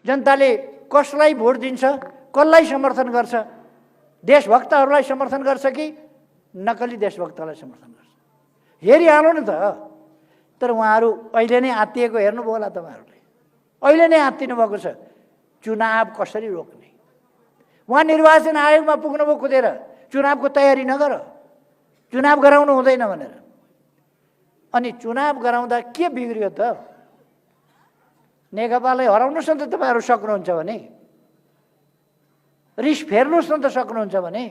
जनताले कसलाई भोट दिन्छ, कसलाई समर्थन गर्छ, देशभक्तहरूलाई समर्थन गर्छ कि नकली देशभक्तलाई समर्थन गर्छ, हेरिहाल्नु नि त। तर उहाँहरू अहिले नै आत्तिएको हेर्नुभयो होला तपाईँहरूले, अहिले नै आत्तिनु भएको छ चुनाव कसरी रोक्ने। उहाँ निर्वाचन आयोगमा पुग्नुभयो कुदेर, चुनावको तयारी नगर, चुनाव गराउनु हुँदैन भनेर। अनि चुनाव गराउँदा के बिग्रियो त? नेकपालाई हराउनुहोस् न त तपाईँहरू सक्नुहुन्छ भने, रिस फेर्नुहोस् न त सक्नुहुन्छ भने।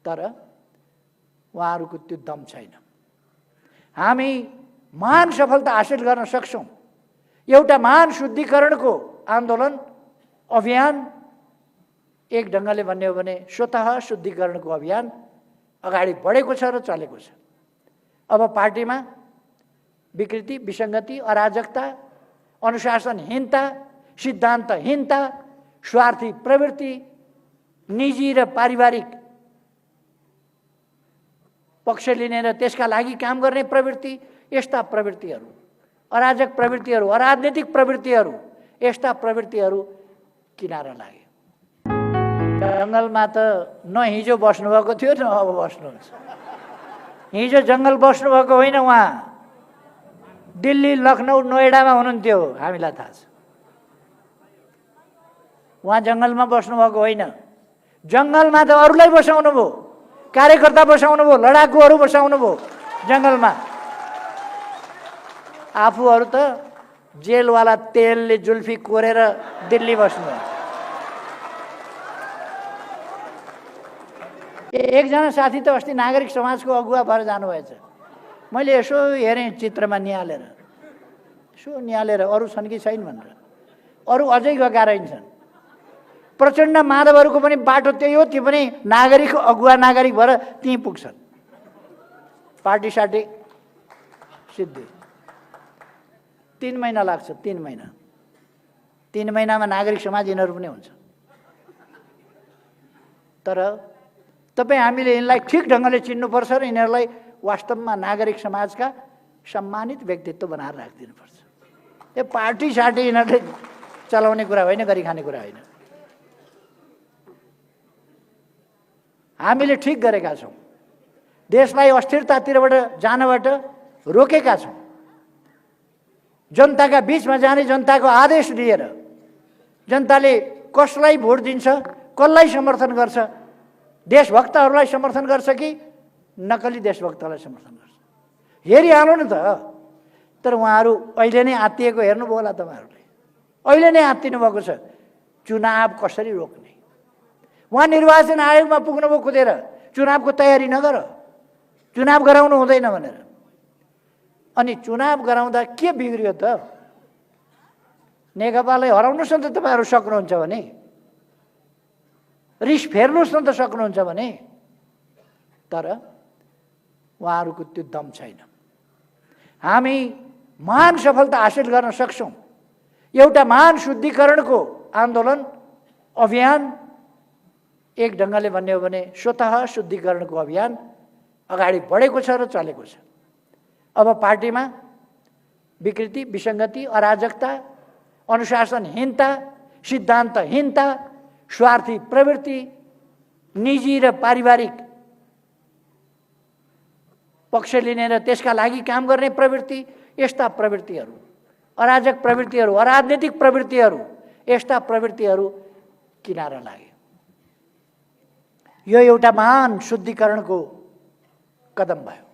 तर उहाँहरूको त्यो दम छैन। हामी महान सफलता हासिल गर्न सक्छौँ। एउटा महान शुद्धिकरणको आन्दोलन अभियान, एक ढङ्गले भन्ने हो भने स्वतः शुद्धिकरणको अभियान अगाडि बढेको छ र चलेको छ। अब पार्टीमा विकृति, विसङ्गति, अराजकता, अनुशासनहीनता, सिद्धान्तहीनता, स्वार्थी प्रवृत्ति, निजी र पारिवारिक पक्ष लिने र त्यसका लागि काम गर्ने प्रवृत्ति, यस्ता प्रवृत्तिहरू, अराजक प्रवृत्तिहरू, अराजनीतिक प्रवृत्तिहरू, यस्ता प्रवृत्तिहरू किनारा लागे। जङ्गलमा त न हिजो बस्नुभएको थियो न अब बस्नुहुन्छ। हिजो जङ्गल बस्नुभएको होइन, उहाँ दिल्ली, लखनऊ, नोएडामा हुनुहुन्थ्यो, हामीलाई थाहा छ। उहाँ जङ्गलमा बस्नुभएको होइन। जङ्गलमा त अरूलाई बसाउनु भयो, कार्यकर्ता बसाउनु भयो, लडाकुहरू बसाउनु भयो जङ्गलमा। आफूहरू त जेलवाला तेलले जुल्फी कोरेर दिल्ली बस्नु। एकजना साथी त अस्ति नागरिक समाजको अगुवा भएर जानुभएछ। मैले यसो हेरेँ चित्रमा निहालेर, यसो निहालेर अरू छन् कि छैन भनेर। अरू अझै गएका रहेछन्। प्रचण्ड माधवहरूको पनि बाटो त्यही हो, त्यो पनि नागरिक, अगुवा नागरिक भएर त्यहीँ पुग्छन्। पार्टी सार्टी सिद्धि 3 महिना लाग्छ, 3 महिना। 3 महिनामा नागरिक समाज यिनीहरू पनि हुन्छ। तर तपाईँ हामीले यिनलाई ठिक ढङ्गले चिन्नुपर्छ र यिनीहरूलाई वास्तवमा नागरिक समाजका सम्मानित व्यक्तित्व बनाएर राखिदिनुपर्छ। यो पार्टी सार्टी यिनीहरूले चलाउने कुरा होइन, गरी खाने कुरा होइन। हामीले ठिक गरेका छौँ। देशलाई अस्थिरतातिरबाट जानबाट रोकेका छौँ। जनताका बिचमा जाने, जनताको आदेश लिएर जनताले कसलाई भोट दिन्छ, कसलाई समर्थन गर्छ, देशभक्तहरूलाई समर्थन गर्छ कि नकली देशभक्तलाई समर्थन गर्छ, हेरिहाल्नु नि त। तर उहाँहरू अहिले नै आत्तिएको हेर्नुभयो होला तपाईँहरूले, अहिले नै आत्तिनु भएको छ चुनाव कसरी रोक्ने। उहाँ निर्वाचन आयोगमा पुग्नुभयो कुदेर, चुनावको तयारी नगर, चुनाव गराउनु हुँदैन भनेर। अनि चुनाव गराउँदा के बिग्रियो त? नेकपालाई हराउनुहोस् न त तपाईँहरू सक्नुहुन्छ भने, रिस फेर्नुहोस् न त सक्नुहुन्छ भने। तर उहाँहरूको त्यो दम छैन। हामी महान सफलता हासिल गर्न सक्छौँ। एउटा महान शुद्धिकरणको आन्दोलन अभियान, एक ढङ्गले भन्ने हो भने स्वतः शुद्धिकरणको अभियान अगाडि बढेको छ र चलेको छ। अब पार्टीमा विकृति, विसङ्गति, अराजकता, अनुशासनहीनता, सिद्धान्तहीनता, स्वार्थी प्रवृत्ति, निजी र पारिवारिक पक्ष लिने र त्यसका लागि काम गर्ने प्रवृत्ति, यस्ता प्रवृत्तिहरू, अराजक प्रवृत्तिहरू, अराजनीतिक प्रवृत्तिहरू, यस्ता प्रवृत्तिहरू किनारा लागे। यो एउटा महान शुद्धिकरणको कदम भयो।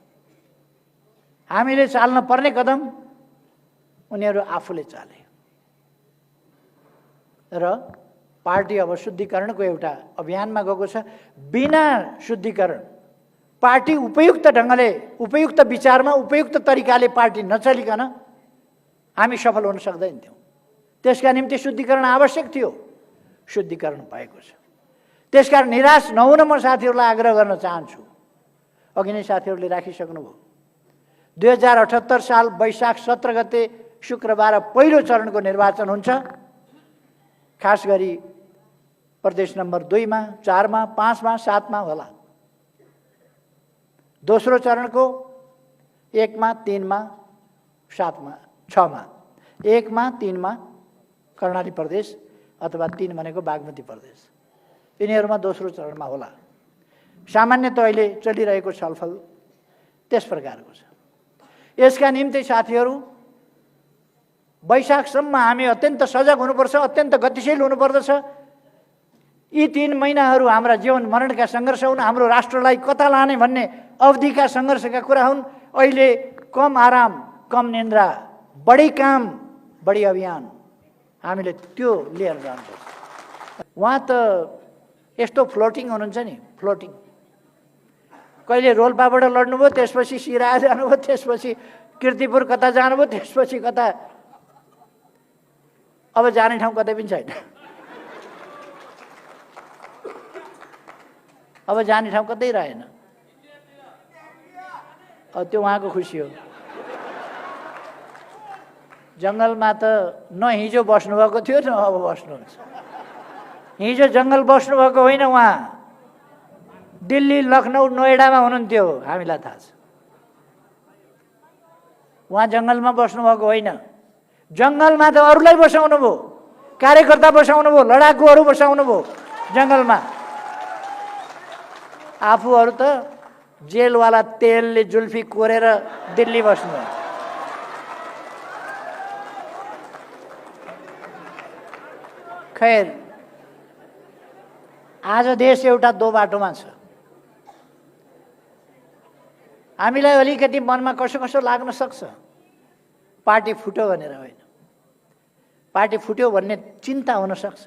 हामीले चाल्न पर्ने कदम उनीहरू आफूले चाले र पार्टी अब शुद्धिकरणको एउटा अभियानमा गएको छ। बिना शुद्धिकरण पार्टी उपयुक्त ढङ्गले, उपयुक्त विचारमा, उपयुक्त तरिकाले पार्टी नचलिकन हामी सफल हुन सक्दैनथ्यौँ। त्यसका निम्ति शुद्धिकरण आवश्यक थियो। शुद्धिकरण भएको छ। त्यसकारण निराश नहुन म साथीहरूलाई आग्रह गर्न चाहन्छु। अघि नै साथीहरूले राखिसक्नुभयो। 2078 साल वैशाख 17 गते शुक्रबार पहिलो चरणको निर्वाचन हुन्छ। खास गरी प्रदेश नम्बर 2 मा, 4 मा, 5 मा, 7 मा होला। दोस्रो चरणको 1 मा, 3 मा, 7 मा, 6 मा, 1 मा, 3 मा, कर्णाली प्रदेश अथवा 3 भनेको बागमती प्रदेश। यिनीहरूमा दोस्रो चरणमा होला। सामान्यतः अहिले चलिरहेको छलफल त्यस प्रकारको छ। यसका निम्ति साथीहरू वैशाखसम्म हामी अत्यन्त सजग हुनुपर्छ, अत्यन्त गतिशील हुनुपर्दछ। यी 3 महिनाहरू हाम्रा जीवन मरणका सङ्घर्ष हुन्, हाम्रो राष्ट्रलाई कता लाने भन्ने अवधिका सङ्घर्षका कुरा हुन्। अहिले कम आराम, कम निन्द्रा, बढी काम, बढी अभियान, हामीले त्यो लिएर जानुपर्छ। उहाँ त यस्तो फ्लोटिङ हुनुहुन्छ नि, फ्लोटिङ। कहिले रोल्पाबाट लड्नुभयो, त्यसपछि सिराहा जानुभयो, त्यसपछि कीर्तिपुर कता जानुभयो, त्यसपछि कता, अब जाने ठाउँ कतै पनि छैन। अब जाने ठाउँ कतै रहेन। अब त्यो उहाँको खुसी हो। जङ्गलमा त न हिजो बस्नुभएको थियो न अब बस्नुहुन्छ। हिजो जङ्गल बस्नुभएको होइन, उहाँ दिल्ली, लखनऊ, नोएडामा हुनुहुन्थ्यो, हामीलाई थाहा छ। उहाँ जङ्गलमा बस्नुभएको होइन। जङ्गलमा त अरूलाई बसाउनु भयो, कार्यकर्ता बसाउनु भयो, लडाकुहरू बसाउनु भयो जङ्गलमा। आफूहरू त जेलवाला तेलले जुल्फी कोरेर दिल्ली बस्नु। खैर, आज देश एउटा दो बाटोमा छ। हामीलाई अलिकति मनमा कसो कसो लाग्न सक्छ, पार्टी फुट्यो भनेर होइन, पार्टी फुट्यो भन्ने चिन्ता हुन सक्छ।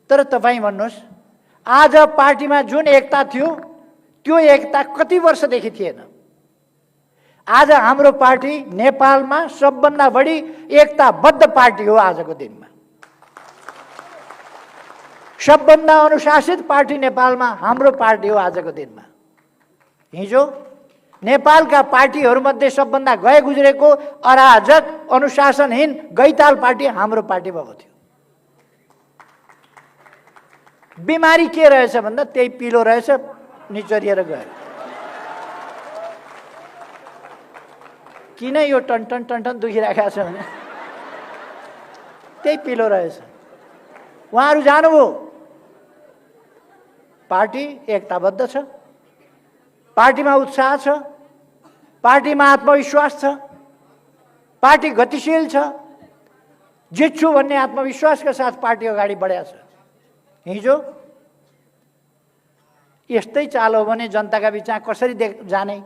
तर तपाईँ भन्नुहोस्, आज पार्टीमा जुन एकता थियो त्यो एकता कति वर्षदेखि थिएन। आज हाम्रो पार्टी नेपालमा सबभन्दा बढी एकताबद्ध पार्टी हो। आजको दिनमा सबभन्दा अनुशासित पार्टी नेपालमा हाम्रो पार्टी हो। आजको दिनमा हिजो नेपालका पार्टीहरूमध्ये सबभन्दा गए गुज्रेको अराजक, अनुशासनहीन, गैताल पार्टी हाम्रो पार्टी भएको थियो। बिमारी के रहेछ भन्दा त्यही पिलो रहेछ, निचोरिएर गयो। किन यो टनटन टनटन दुखिरहेको छ भने त्यही पिलो रहेछ। उहाँहरू जानुभयो। पार्टी एकताबद्ध छ, पार्टीमा उत्साह छ, पार्टीमा आत्मविश्वास छ, पार्टी गतिशील छ। जित्छु भन्ने आत्मविश्वासका साथ पार्टी अगाडि बढेको छ। हिजो यस्तै चाल हो भने जनताका बिचमा कसरी जाने,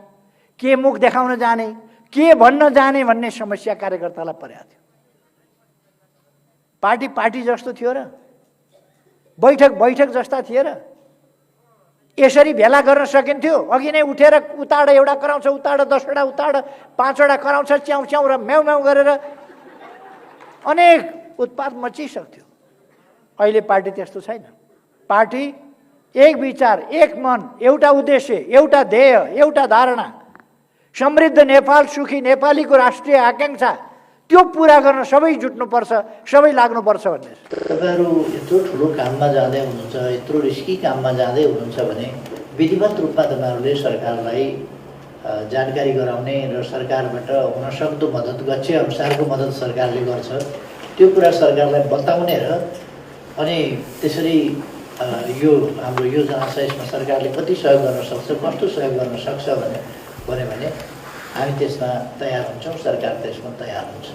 के मुख देखाउन जाने, के भन्न जाने भन्ने समस्या कार्यकर्तालाई परेको थियो। पार्टी पार्टी जस्तो थियो र, बैठक बैठक जस्ता थिए र, यसरी भेला गर्न सकिन्थ्यो। अघि नै उठेर उताड एउटा कराउँछ, उताड 10 वटा, उताड 5 वटा कराउँछ, च्याउ च्याउ र म्याउ म्याउ गरेर अनेक उत्पात मचिसक्थ्यो। अहिले पार्टी त्यस्तो छैन। पार्टी एक विचार, एक मन, एउटा उद्देश्य, एउटा ध्येय, एउटा धारणा, समृद्ध नेपाल, सुखी नेपालीको राष्ट्रिय आकांक्षा, त्यो पुरा गर्न सबै जुट्नुपर्छ, सबै लाग्नुपर्छ भन्ने। तपाईहरु यत्रो ठुलो काममा जाँदै हुनुहुन्छ, यत्रो रिस्की काममा जाँदै हुनुहुन्छ भने विधिवत रूपमा तपाईहरुले सरकारलाई जानकारी गराउने र सरकारबाट हुन सक्दो मद्दत गच्छे अनुसारको मद्दत सरकारले गर्छ त्यो कुरा सरकारलाई बताउने र अनि त्यसरी यो हाम्रो योजना छ, यसमा सरकारले कति सहयोग गर्न सक्छ, कस्तो सहयोग गर्न सक्छ भने हामी त्यसमा तयार हुन्छौँ, सरकार त्यसमा तयार हुन्छ।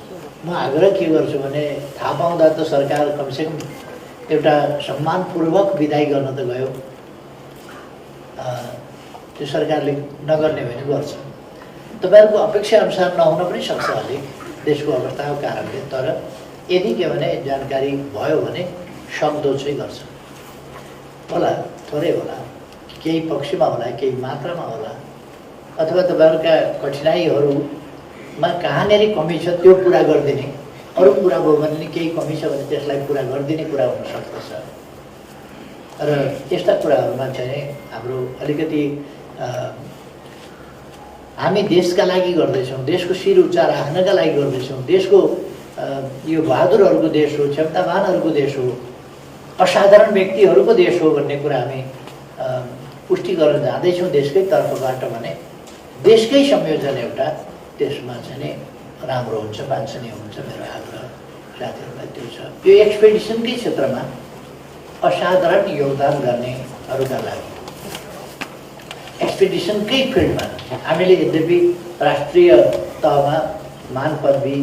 म आग्रह के गर्छु भने थाहा पाउँदा त सरकार कमसेकम एउटा सम्मानपूर्वक विदाई गर्न त गयो, त्यो सरकारले नगर्ने भने गर्छ। तपाईहरुको अपेक्षा अनुसार नहुन पनि सक्छ अलिक देशको अवस्थाको कारणले, तर यदि के भने जानकारी भयो भने सक्दो चाहिँ गर्छ होला, थोरै होला, केही पक्षमा होला, केही मात्रामा होला, अथवा तपाईहरुका कठिनाइहरुमा कहाँनेरि कमी छ त्यो पूरा गरिदिने, अरू कुरा भयो भने केही कमी छ भने त्यसलाई पूरा गरिदिने कुरा हुन सक्दछ। र यस्ता कुराहरुमा चाहिँ हाम्रो अलिकति हामी देशका लागि गर्दैछौँ, देशको शिर उच्चा राख्नका लागि गर्दैछौँ, देशको यो बहादुरहरूको देश हो, क्षमतावानहरूको देश हो, असाधारण व्यक्तिहरूको देश हो भन्ने कुरा हामी पुष्टि गर्न जाँदैछौँ देशकै तर्फबाट भने देशकै संयोजन एउटा त्यसमा चाहिँ राम्रो हुन्छ, वाञ्छनीय हुन्छ मेरो आग्रह। जातिहरूलाई त्यो छ। यो एक्सपेडिसनकै क्षेत्रमा असाधारण योगदान गर्नेहरूका लागि एक्सपेडिसनकै फिल्डमा हामीले यद्यपि राष्ट्रिय तहमा मान पदवी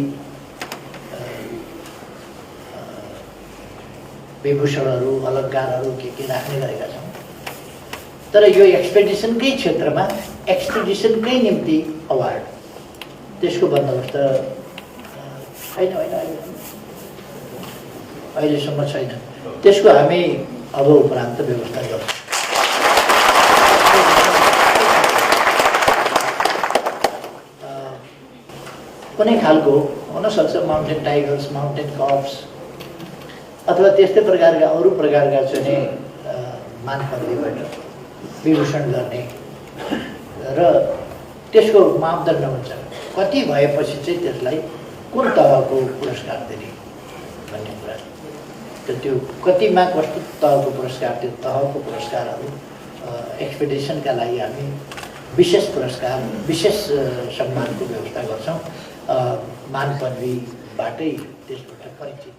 विभूषणहरू अलङ्कारहरू के राख्ने गरेका छौँ, तर यो एक्सपेडिसनकै क्षेत्रमा एक्सपेडिसनकै निम्ति अवार्ड त्यसको बन्दोबस्त छैन, अहिलेसम्म छैन। त्यसको हामी अब उपरान्त व्यवस्था गर्छौँ। कुनै खालको हुनसक्छ माउन्टेन टाइगर्स, माउन्टेन कप्स अथवा त्यस्तै प्रकारका अरू प्रकारका चाहिँ मान पदवीबाट विभूषण गर्ने र त्यसको मापदण्ड हुन्छ कति भएपछि चाहिँ त्यसलाई कुन तहको पुरस्कार दिने भन्ने कुरा। त्यो कतिमा कस्तो तहको पुरस्कार, त्यो तहको पुरस्कारहरू एक्सपेडिसनका लागि हामी विशेष पुरस्कार, विशेष सम्मानको व्यवस्था गर्छौँ। मान पदवीबाटै त्यसबाट परिचित